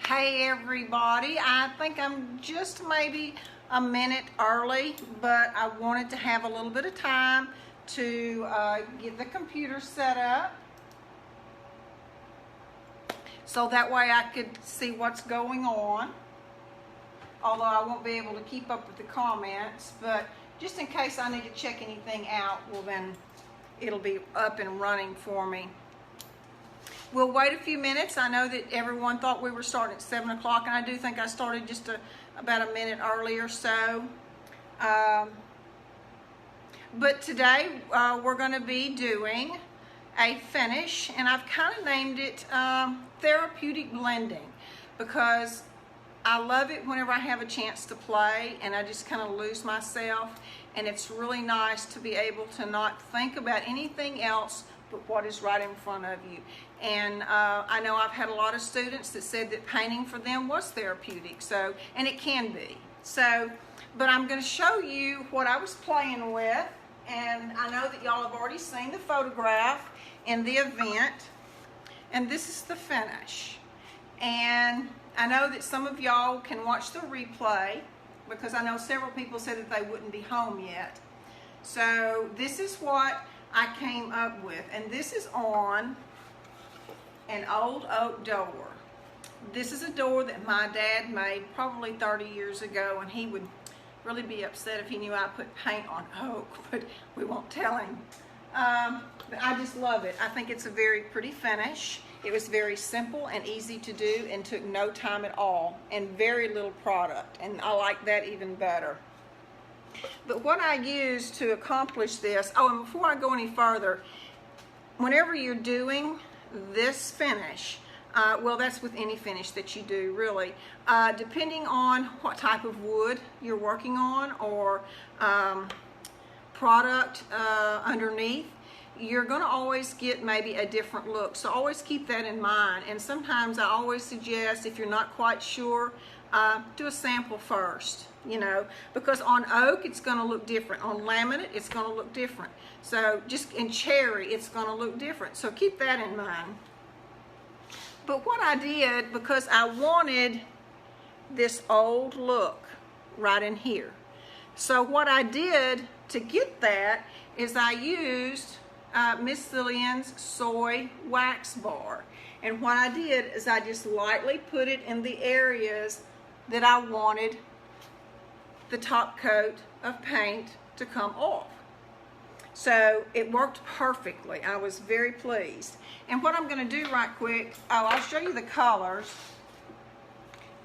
Hey everybody, I think I'm just maybe a minute early, but I wanted to have a little bit of time to get the computer set up so that way I could see what's going on, although I won't be able to keep up with the comments, but just in case I need to check anything out, well then it'll be up and running for me. We'll wait a few minutes. I know that everyone thought we were starting at 7 o'clock, and I do think I started just about a minute early or so. But today we're going to be doing a finish, and I've kind of named it therapeutic blending because I love it whenever I have a chance to play and I just kind of lose myself, and it's really nice to be able to not think about anything else but what is right in front of you. And I know I've had a lot of students that said that painting for them was therapeutic, so, and it can be. So, but I'm going to show you what I was playing with, and I know that y'all have already seen the photograph in the event, and this is the finish. And I know that some of y'all can watch the replay because I know several people said that they wouldn't be home yet. So this is what I came up with, and this is on an old oak door. This is a door that my dad made probably 30 years ago, and he would really be upset if he knew I put paint on oak, but we won't tell him. But I just love it. I think it's a very pretty finish. It was very simple and easy to do and took no time at all and very little product, and I like that even better. But what I use to accomplish this, oh, and before I go any further, whenever you're doing this finish, well, that's with any finish that you do, really, depending on what type of wood you're working on or product underneath, you're going to always get maybe a different look. So always keep that in mind. And sometimes I always suggest, if you're not quite sure, do a sample first, you know, because on oak it's going to look different, on laminate it's going to look different, so just in cherry it's going to look different, so keep that in mind. But what I did, because I wanted this old look right in here, so what I did to get that is I used Miss Lillian's soy wax bar, and what I did is I just lightly put it in the areas that I wanted the top coat of paint to come off. So it worked perfectly. I was very pleased. And what I'm going to do right quick, I'll show you the colors.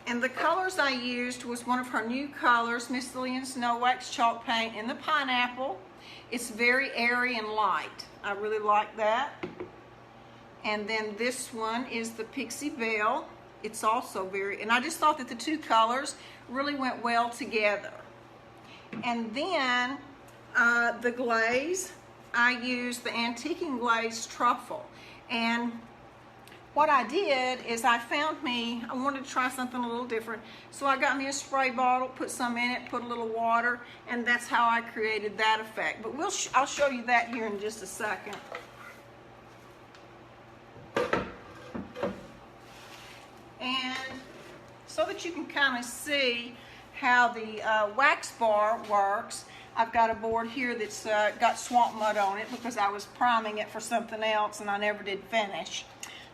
And the colors I used was one of her new colors, Miss Lillian's No Wax Chalk Paint in the pineapple. It's very airy and light. I really like that. And then this one is the Pixie Belle. It's also very, and I just thought that the two colors really went well together. And then the glaze, I used the Antiquing Glaze Truffle. And what I did is I wanted to try something a little different. So I got me a spray bottle, put some in it, put a little water, and that's how I created that effect. But I'll show you that here in just a second. And so that you can kind of see how the wax bar works, I've got a board here that's got swamp mud on it because I was priming it for something else and I never did finish.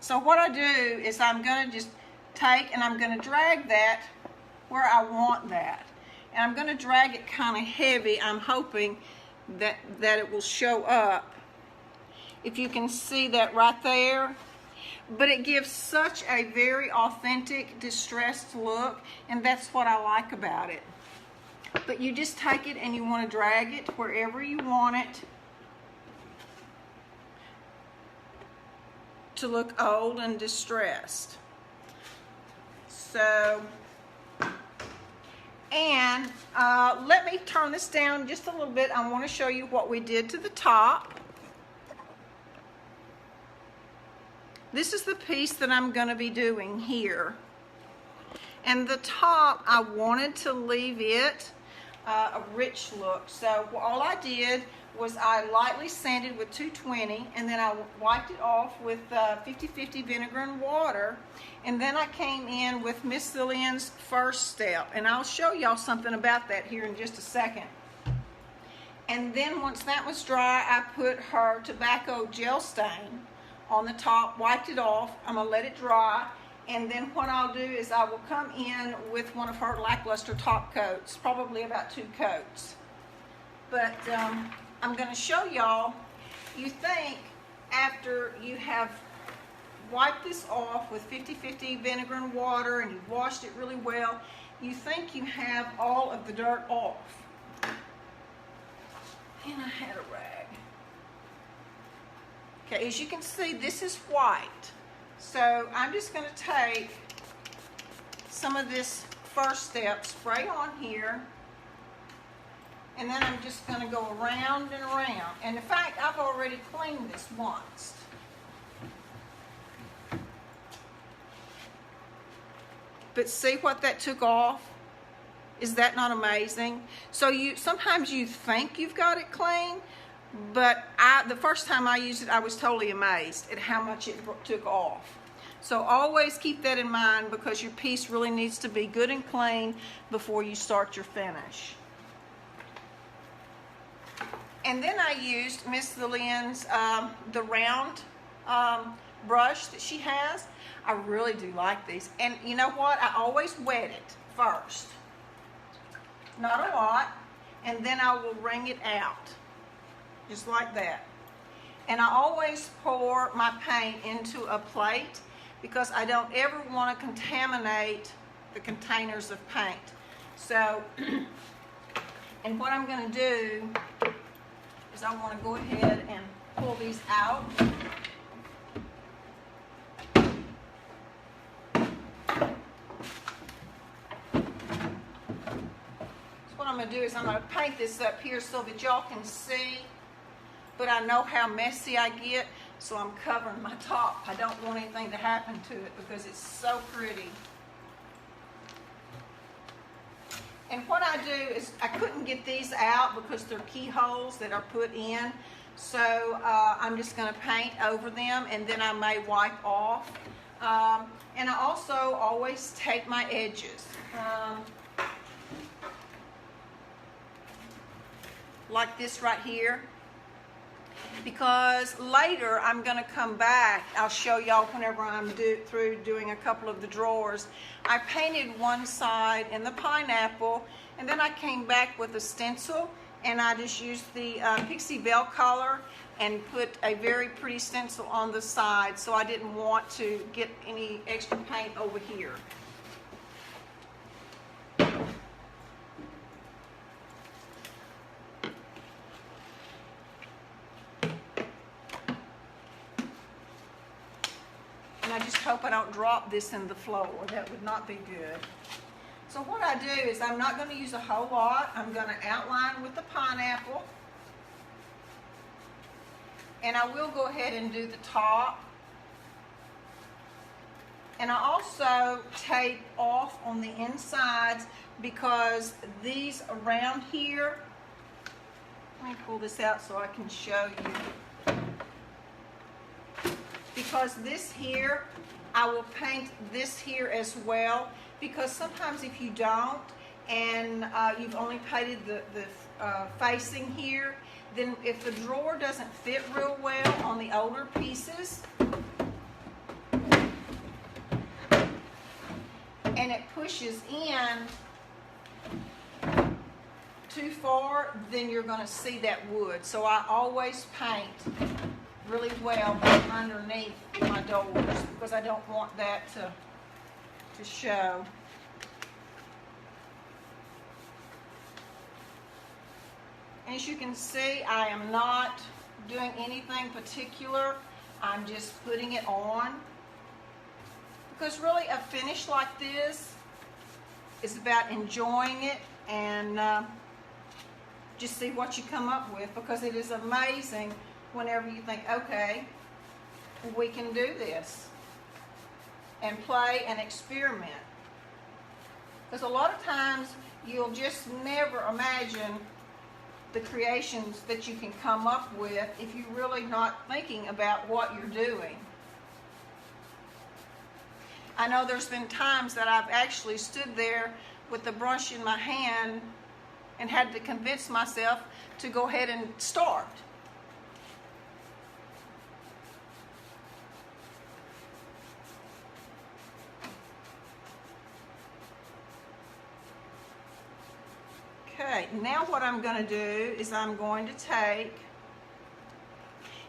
So what I do is I'm going to just take and I'm going to drag that where I want that. And I'm going to drag it kind of heavy. I'm hoping that it will show up. If you can see that right there. But it gives such a very authentic, distressed look, and that's what I like about it. But you just take it and you want to drag it wherever you want it to look old and distressed. So, and let me turn this down just a little bit. I want to show you what we did to the top. This is the piece that I'm going to be doing here. And the top, I wanted to leave it a rich look. So all I did was I lightly sanded with 220, and then I wiped it off with 50/50 vinegar and water, and then I came in with Miss Lillian's first step, and I'll show y'all something about that here in just a second. And then once that was dry, I put her tobacco gel stain on the top, wiped it off. I'm gonna let it dry, and then what I'll do is I will come in with one of her lackluster top coats, probably about 2 coats. But I'm going to show y'all, you think after you have wiped this off with 50/50 vinegar and water and you've washed it really well, you think you have all of the dirt off. And I had a rag. Okay, as you can see, this is white. So I'm just going to take some of this first step, spray on here, and then I'm just going to go around and around. And in fact, I've already cleaned this once. But see what that took off? Is that not amazing? So sometimes you think you've got it clean, but the first time I used it, I was totally amazed at how much it took off. So always keep that in mind, because your piece really needs to be good and clean before you start your finish. And then I used Miss Lillian's, the round brush that she has. I really do like these. And you know what? I always wet it first. Not a lot. And then I will wring it out. Just like that. And I always pour my paint into a plate, because I don't ever want to contaminate the containers of paint. So, and what I'm going to do is I want to go ahead and pull these out. So what I'm going to do is I'm going to paint this up here so that y'all can see, but I know how messy I get, so I'm covering my top. I don't want anything to happen to it because it's so pretty. And what I do is, I couldn't get these out because they're keyholes that are put in. So I'm just going to paint over them, and then I may wipe off. And I also always take my edges. Like this right here. Because later I'm going to come back, I'll show y'all whenever I'm through doing a couple of the drawers. I painted one side in the pineapple, and then I came back with a stencil, and I just used the Pixie Belle color and put a very pretty stencil on the side, so I didn't want to get any extra paint over here. And I just hope I don't drop this in the floor. That would not be good. So what I do is, I'm not going to use a whole lot. I'm going to outline with the pineapple. And I will go ahead and do the top. And I also tape off on the insides, because these around here, let me pull this out so I can show you. Because this here, I will paint this here as well, because sometimes if you don't, and you've only painted the facing here, then if the drawer doesn't fit real well on the older pieces, and it pushes in too far, then you're going to see that wood. So I always paint really well underneath my doors, because I don't want that to show. And as you can see, I am not doing anything particular. I'm just putting it on, because really a finish like this is about enjoying it and just see what you come up with, because it is amazing whenever you think, okay, we can do this, and play and experiment. Because a lot of times you'll just never imagine the creations that you can come up with if you're really not thinking about what you're doing. I know there's been times that I've actually stood there with the brush in my hand and had to convince myself to go ahead and start. Okay, now what I'm going to do is I'm going to take,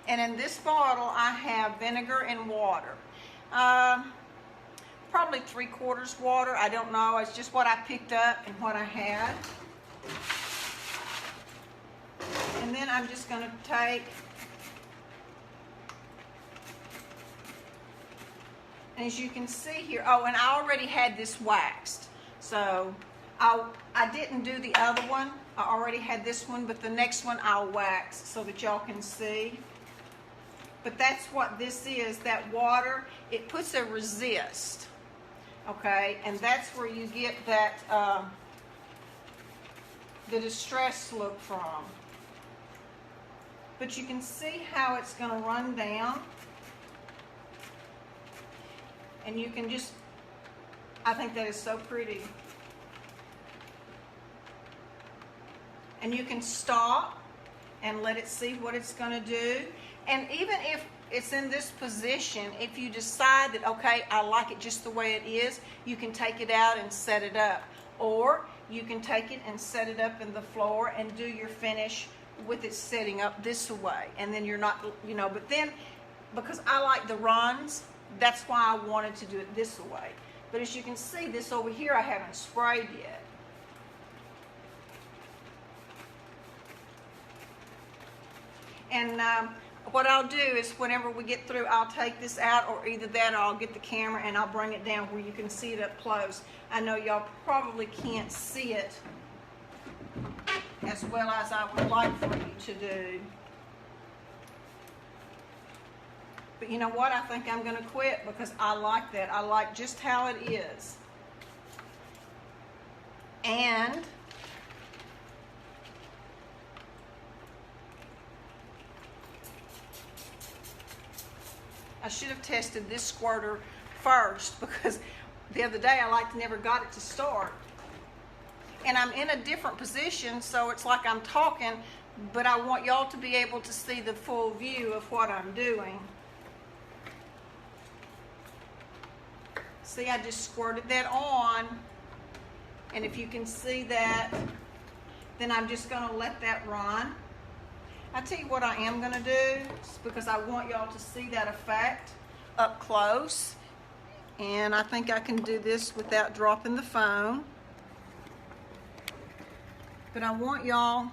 and in this bottle I have vinegar and water. Probably 3/4 water, I don't know, it's just what I picked up and what I had. And then I'm just going to take, and as you can see here, oh, and I already had this waxed, so I didn't do the other one. I already had this one, but the next one I'll wax so that y'all can see. But that's what this is, that water, it puts a resist, okay? And that's where you get that, the distress look from. But you can see how it's going to run down. And you can just, I think that is so pretty. And you can stop and let it see what it's going to do. And even if it's in this position, if you decide that, okay, I like it just the way it is, you can take it out and set it up. Or you can take it and set it up in the floor and do your finish with it setting up this way. And then you're not, you know, but then, because I like the runs, that's why I wanted to do it this way. But as you can see, this over here I haven't sprayed yet. And what I'll do is whenever we get through, I'll take this out, or either that or I'll get the camera and I'll bring it down where you can see it up close. I know y'all probably can't see it as well as I would like for you to do. But you know what? I think I'm going to quit because I like that. I like just how it is. And I should have tested this squirter first, because the other day I never got it to start. And I'm in a different position, so it's like I'm talking, but I want y'all to be able to see the full view of what I'm doing. See, I just squirted that on, and if you can see that, then I'm just going to let that run. I tell you what I am going to do, because I want y'all to see that effect up close. And I think I can do this without dropping the phone. But I want y'all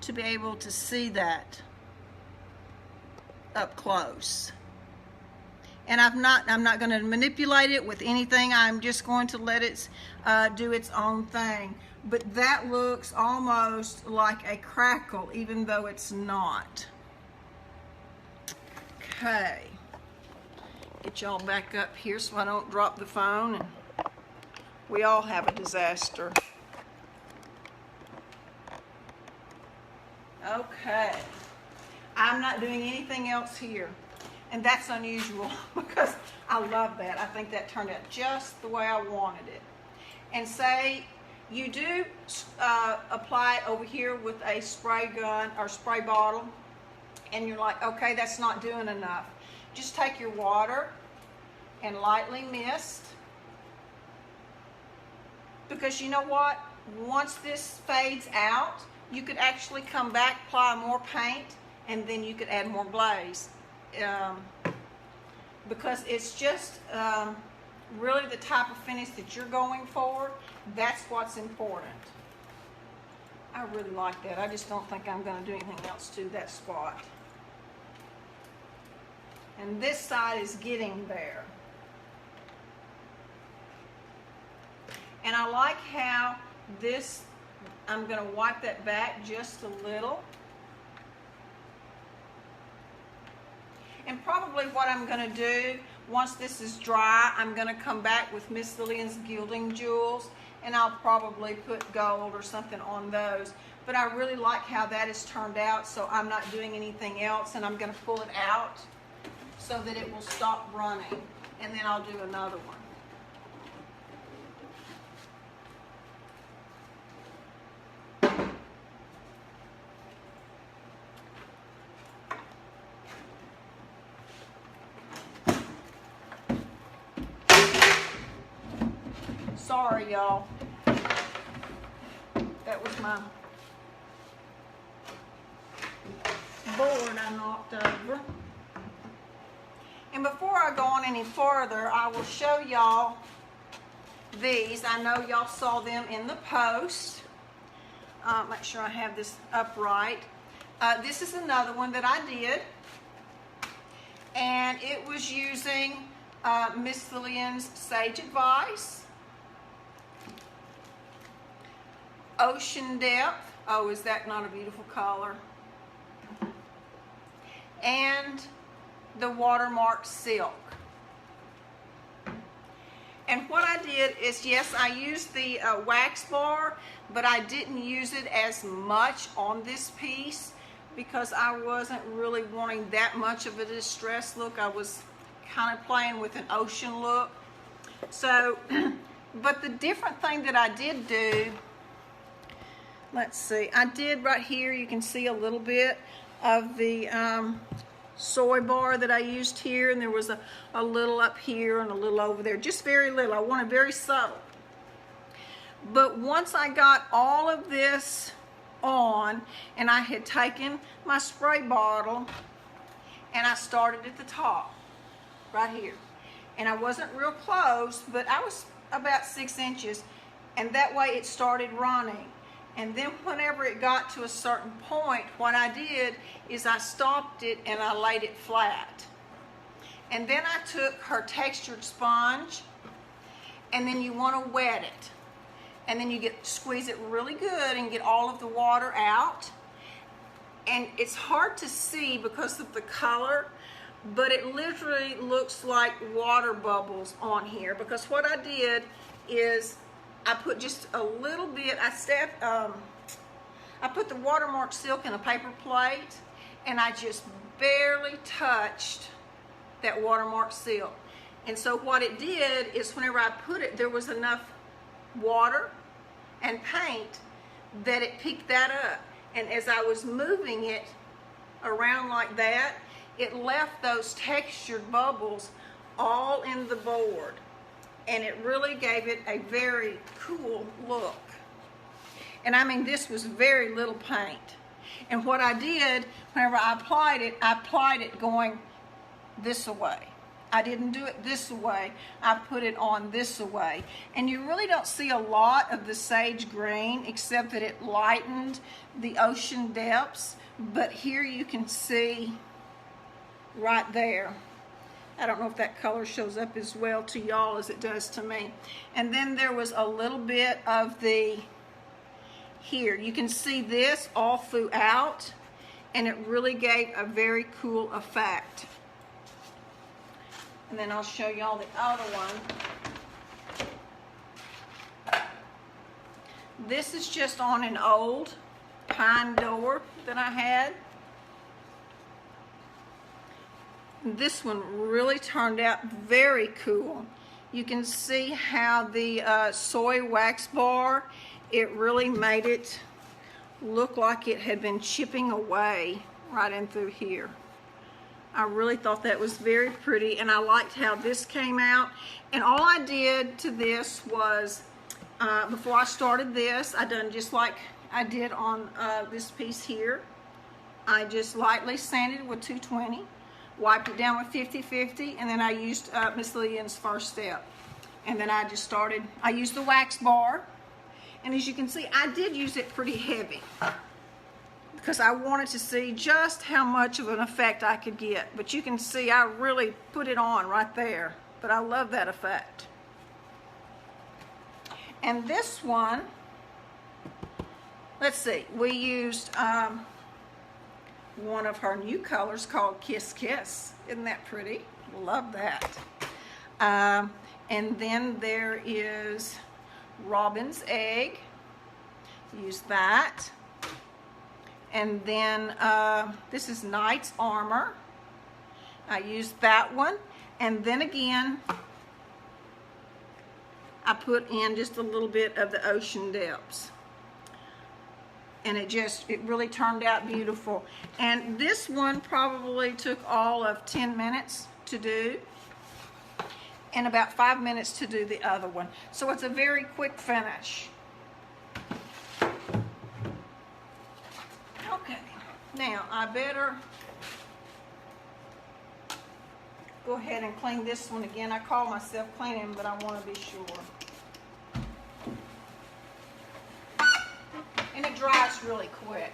to be able to see that up close. And I'm not going to manipulate it with anything. I'm just going to let it do its own thing. But that looks almost like a crackle, even though it's not. Okay. Get y'all back up here so I don't drop the phone. And we all have a disaster. Okay. I'm not doing anything else here. And that's unusual because I love that. I think that turned out just the way I wanted it. And say you do apply it over here with a spray gun or spray bottle, and you're like, okay, that's not doing enough. Just take your water and lightly mist. Because you know what? Once this fades out, you could actually come back, apply more paint, and then you could add more glaze. Because it's just really the type of finish that you're going for. That's what's important. I really like that. I just don't think I'm going to do anything else to that spot. And this side is getting there. And I like how this, I'm going to wipe that back just a little. And probably what I'm going to do, once this is dry, I'm going to come back with Miss Lillian's Gilding Jewels, and I'll probably put gold or something on those. but I really like how that has turned out, so I'm not doing anything else, and I'm going to pull it out so that it will stop running, and then I'll do another one. Sorry, y'all. That was my board I knocked over. And before I go on any further, I will show y'all these. I know y'all saw them in the post. Make sure I have this upright. This is another one that I did. And it was using Miss Lillian's Sage Advice. Ocean Depth. Oh, is that not a beautiful color? And the Watermark Silk. And what I did is, yes, I used the wax bar, but I didn't use it as much on this piece because I wasn't really wanting that much of a distressed look. I was kind of playing with an ocean look. So, but the different thing that I did do, let's see, I did right here, you can see a little bit of the soy bar that I used here, and there was a little up here and a little over there, just very little. I wanted very subtle. But once I got all of this on, and I had taken my spray bottle, and I started at the top, right here. And I wasn't real close, but I was about 6 inches, and that way it started running. And then whenever it got to a certain point, what I did is I stopped it and I laid it flat. And then I took her textured sponge, and then you want to wet it. And then you squeeze it really good and get all of the water out. And it's hard to see because of the color, but it literally looks like water bubbles on here, because what I did is I put just a little bit, I put the Watermark Silk in a paper plate, and I just barely touched that Watermark Silk. And so what it did is whenever I put it, there was enough water and paint that it picked that up. And as I was moving it around like that, it left those textured bubbles all in the board. And it really gave it a very cool look. And I mean, this was very little paint. And what I did, whenever I applied it going this way. I didn't do it this way. I put it on this way. And you really don't see a lot of the sage green, except that it lightened the ocean depths. But here you can see right there. I don't know if that color shows up as well to y'all as it does to me. And then there was a little bit of the, here, you can see this all throughout, and it really gave a very cool effect. And then I'll show y'all the other one. This is just on an old pine door that I had. This one really turned out very cool. You can see how the soy wax bar, it really made it look like it had been chipping away right in through here. I really thought that was very pretty, and I liked how this came out. And all I did to this was, before I started this, I done just like I did on this piece here. I just lightly sanded with 220. Wiped it down with 50/50, and then I used Miss Lillian's First Step. And then I just started, I used the wax bar, and as you can see, I did use it pretty heavy because I wanted to see just how much of an effect I could get. But you can see I really put it on right there, but I love that effect. And this one, let's see, we used one of her new colors called Kiss Kiss. Isn't that pretty? Love that. And then there is Robin's Egg. Use that. And then this is Knight's Armor. I used that one. And then again, I put in just a little bit of the Ocean Depths. And it really turned out beautiful. And this one probably took all of 10 minutes to do, and about 5 minutes to do the other one. So it's a very quick finish. Okay, now I better go ahead and clean this one again. I call myself cleaning, but I want to be sure. And it dries really quick.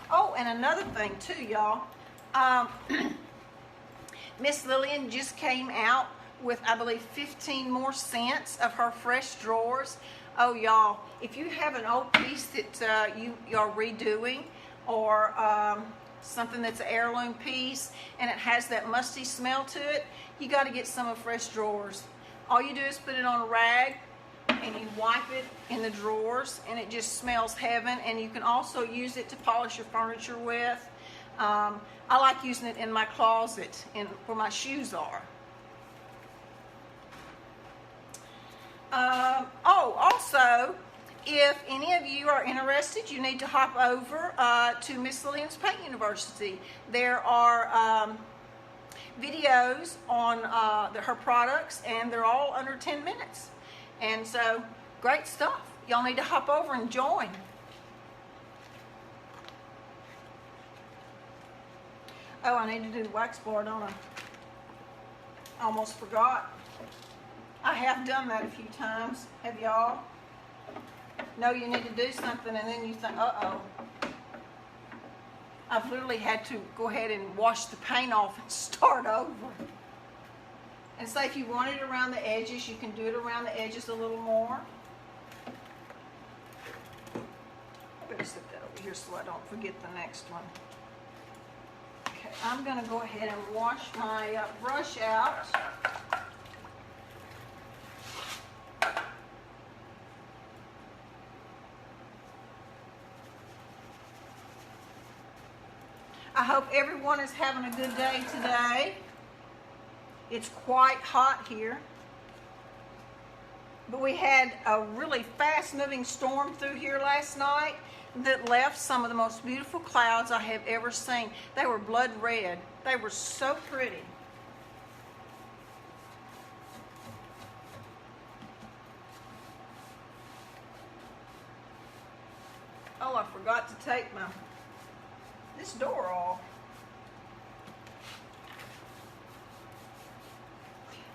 Oh, and another thing too, y'all. Miss Lillian just came out with, I believe, 15 more scents of her fresh drawers. Oh, y'all, if you have an old piece that you're redoing, or something that's an heirloom piece and it has that musty smell to it, you got to get some of fresh drawers. All you do is put it on a rag and you wipe it in the drawers, and it just smells heaven. And you can also use it to polish your furniture with. I like using it in my closet where my shoes are. Also, if any of you are interested, you need to hop over to Miss Lillian's Paint University. There are videos on her products, and they're all under 10 minutes. And so, great stuff. Y'all need to hop over and join. Oh, I need to do the wax bar, don't I? Almost forgot. I have done that a few times. Have y'all? No, you need to do something and then you think, uh-oh. I've literally had to go ahead and wash the paint off and start over. And say if you want it around the edges, you can do it around the edges a little more. I better set that over here so I don't forget the next one. Okay, I'm going to go ahead and wash my brush out. I hope everyone is having a good day today. It's quite hot here. But we had a really fast-moving storm through here last night that left some of the most beautiful clouds I have ever seen. They were blood red. They were so pretty. Oh, I forgot to take this door off.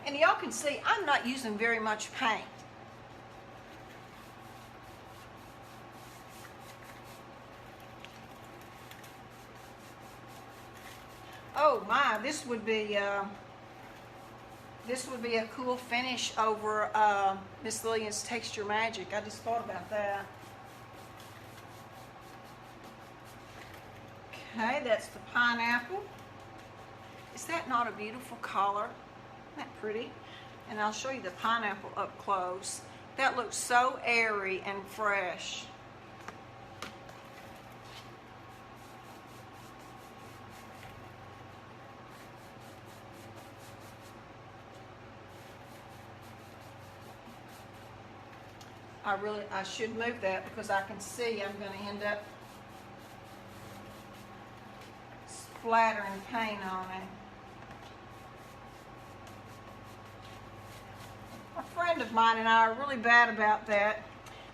And y'all can see I'm not using very much paint. Oh my, this would be a cool finish over Miss Lillian's Texture Magic. I just thought about that. Okay, that's the pineapple. Is that not a beautiful color? Isn't that pretty? And I'll show you the pineapple up close. That looks so airy and fresh. I should move that because I can see I'm going to end up splattering paint on it. A friend of mine and I are really bad about that.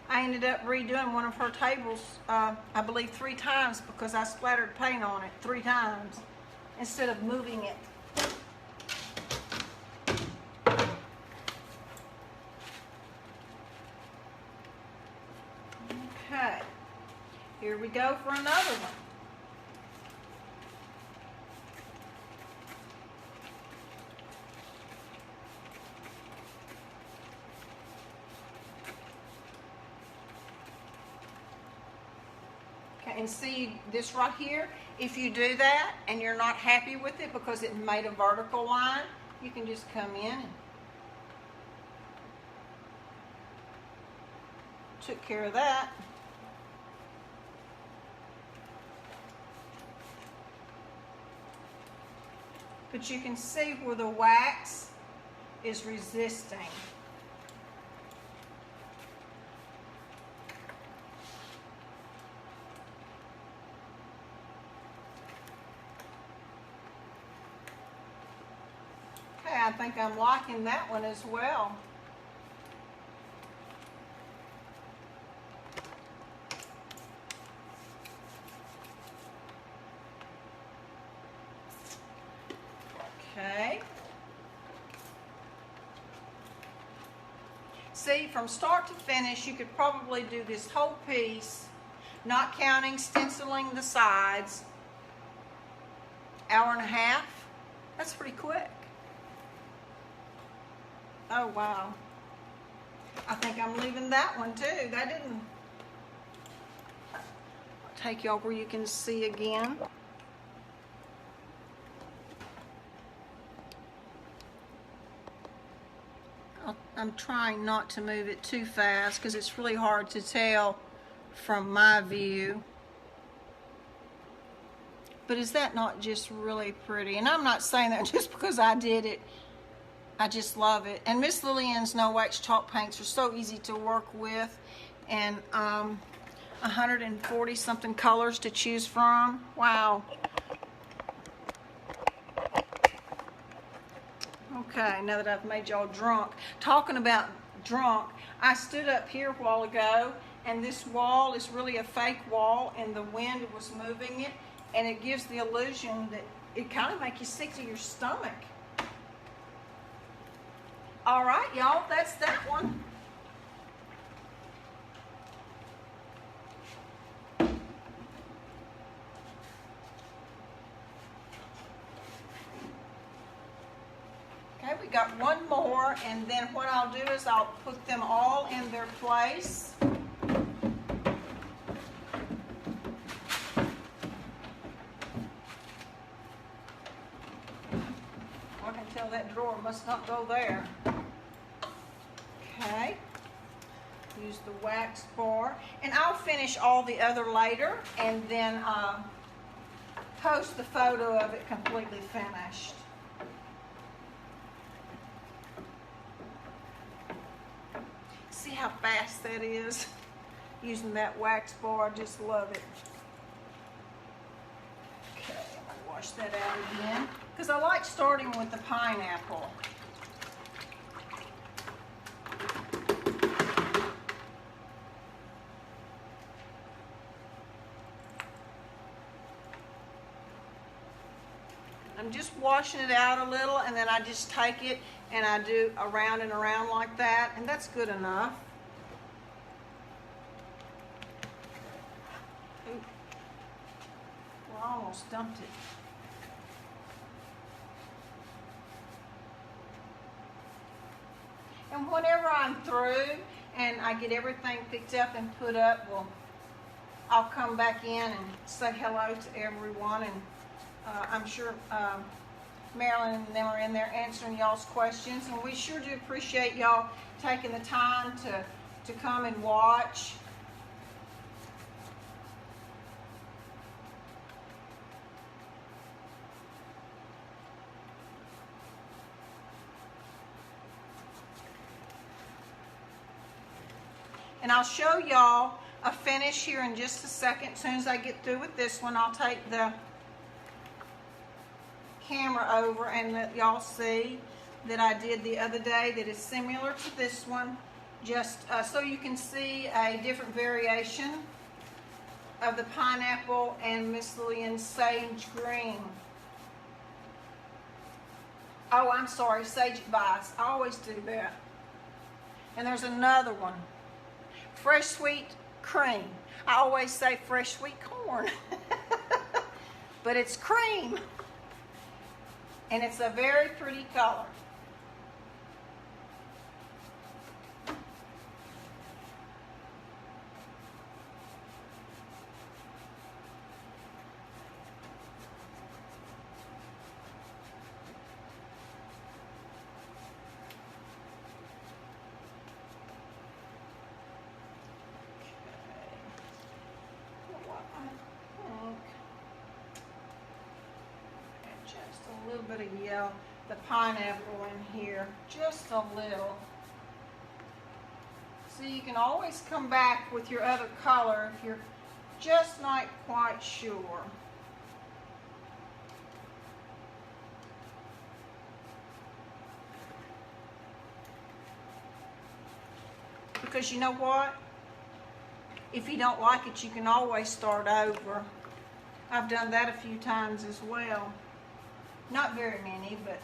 I ended up redoing one of her tables, I believe 3 times, because I splattered paint on it 3 times instead of moving it. Okay, here we go for another one. And see this right here, if you do that and you're not happy with it because it made a vertical line, you can just come in and took care of that. but you can see where the wax is resisting. Okay, I think I'm liking that one as well. Okay. See, from start to finish, you could probably do this whole piece, not counting stenciling the sides, hour and a half. That's pretty quick. Oh, wow. I think I'm leaving that one too. That didn't... I'll take y'all where you can see again. I'm trying not to move it too fast because it's really hard to tell from my view. But is that not just really pretty? And I'm not saying that just because I did it. I just love it. And Miss Lillian's no wax chalk paints are so easy to work with, and 140 something colors to choose from. Wow. Okay, now that I've made y'all drunk. Talking about drunk, I stood up here a while ago, and this wall is really a fake wall, and the wind was moving it, and it gives the illusion that it kind of makes you sick to your stomach. All right, y'all, that's that one. Okay, we got one more, and then what I'll do is I'll put them all in their place. I can tell that drawer must not go there. Okay, use the wax bar, and I'll finish all the other later, and then post the photo of it completely finished. See how fast that is? Using that wax bar, I just love it. Okay, I'm gonna wash that out again, because I like starting with the pineapple. I'm just washing it out a little, and then I just take it and I do around and around like that, and that's good enough. Ooh. Well, I almost dumped it. And whenever I'm through and I get everything picked up and put up, well, I'll come back in and say hello to everyone, and I'm sure Marilyn and them are in there answering y'all's questions, and we sure do appreciate y'all taking the time to come and watch. And I'll show y'all a finish here in just a second. As soon as I get through with this one, I'll take the camera over and let y'all see that I did the other day that is similar to this one, just so you can see a different variation of the pineapple and Miss Lillian's sage green. Oh, I'm sorry, sage advice. I always do that. And there's another one, fresh sweet cream. I always say fresh sweet corn, but it's cream. And it's a very pretty color. Just a a little bit of yellow, the pineapple in here, just a little. So you can always come back with your other color if you're just not quite sure. Because you know what? If you don't like it, you can always start over. I've done that a few times as well. Not very many, but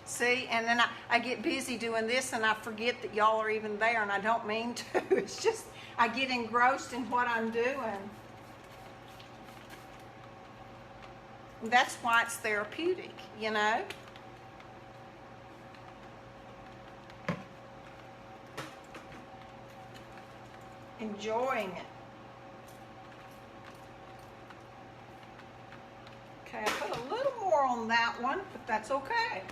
see, and then I get busy doing this and I forget that y'all are even there, and I don't mean to. It's just I get engrossed in what I'm doing. And that's why it's therapeutic, you know? Enjoying it. Okay, I put a little more on that one, but that's okay.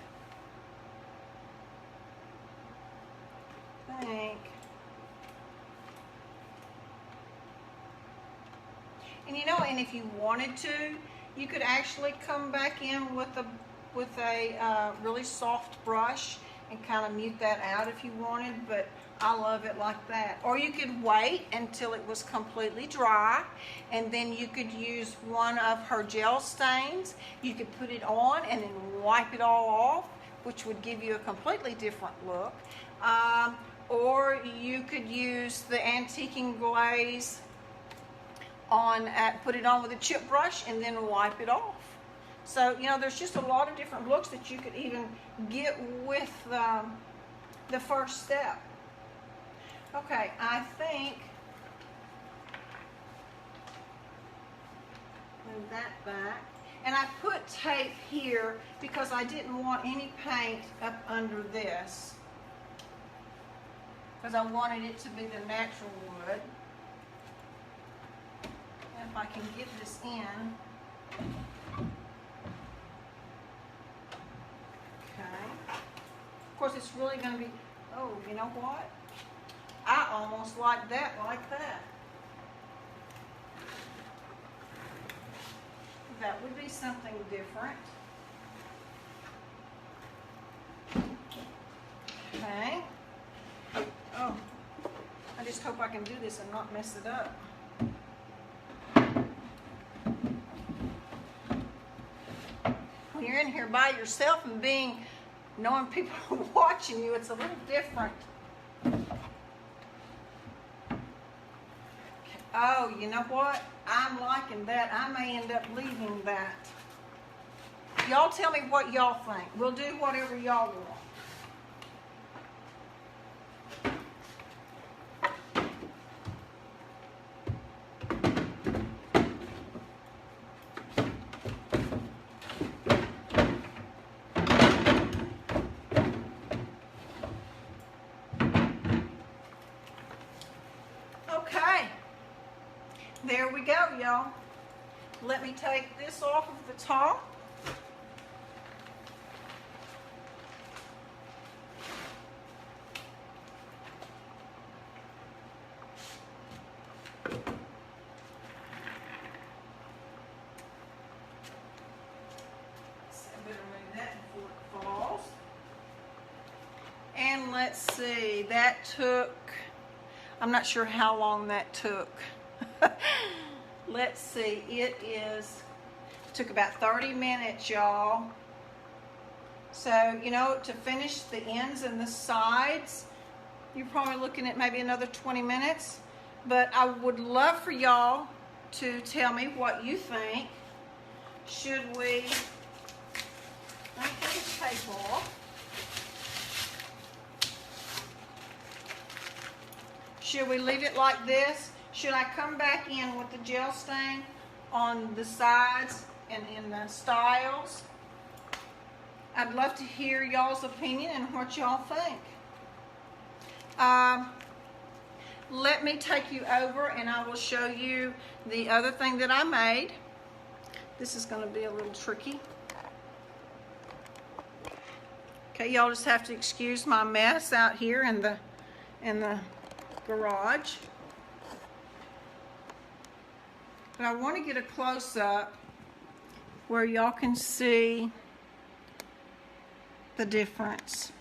I think. And you know, and if you wanted to, you could actually come back in with a really soft brush and kind of mute that out if you wanted, but I love it like that. Or you could wait until it was completely dry, and then you could use one of her gel stains. You could put it on and then wipe it all off, which would give you a completely different look. Or you could use the antiquing glaze on, put it on with a chip brush and then wipe it off. So, you know, there's just a lot of different looks that you could even get with the first step. Okay, I think, move that back. And I put tape here because I didn't want any paint up under this, because I wanted it to be the natural wood. And if I can get this in. Okay. Of course, it's really going to be, oh, you know what? I almost like that, That would be something different. Okay. Oh, I just hope I can do this and not mess it up. When you're in here by yourself and knowing people are watching you, it's a little different. Oh, you know what? I'm liking that. I may end up leaving that. Y'all tell me what y'all think. We'll do whatever y'all want. There we go, y'all. Let me take this off of the top. So I better move that before it falls. And let's see, that took, I'm not sure how long that took. Let's see, took about 30 minutes, y'all. So, you know, to finish the ends and the sides, you're probably looking at maybe another 20 minutes. But I would love for y'all to tell me what you think. Should we, let me take this tape off. Should we leave it like this? Should I come back in with the gel stain on the sides and in the styles? I'd love to hear y'all's opinion and what y'all think. Let me take you over and I will show you the other thing that I made. This is going to be a little tricky. Okay, y'all just have to excuse my mess out here in the garage. But I want to get a close-up where y'all can see the difference.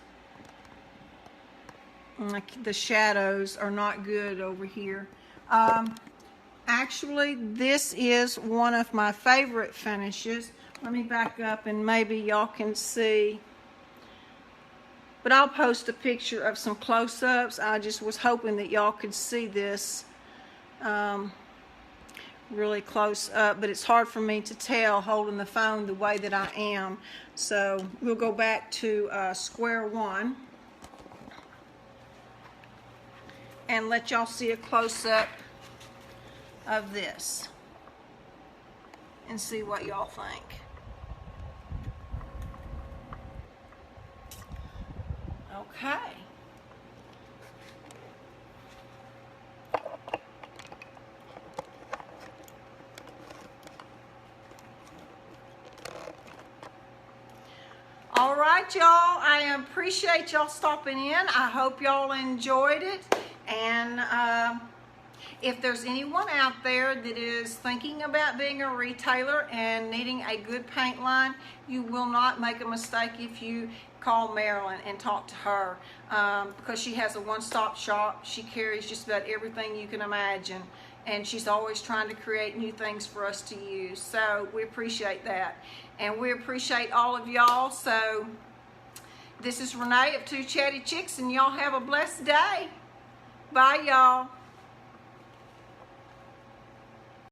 Like the shadows are not good over here. Actually, this is one of my favorite finishes. Let me back up and maybe y'all can see. But I'll post a picture of some close-ups. I just was hoping that y'all could see this really close up, but it's hard for me to tell holding the phone the way that I am. So we'll go back to square one and let y'all see a close-up of this and see what y'all think. Okay. All right, y'all. I appreciate y'all stopping in. I hope y'all enjoyed it. And if there's anyone out there that is thinking about being a retailer and needing a good paint line, you will not make a mistake if you call Marilyn and talk to her, because she has a one-stop shop. She carries just about everything you can imagine, and she's always trying to create new things for us to use. So we appreciate that, and we appreciate all of y'all. So this is Renee of Two Chatty Chicks, and y'all have a blessed day. Bye, y'all.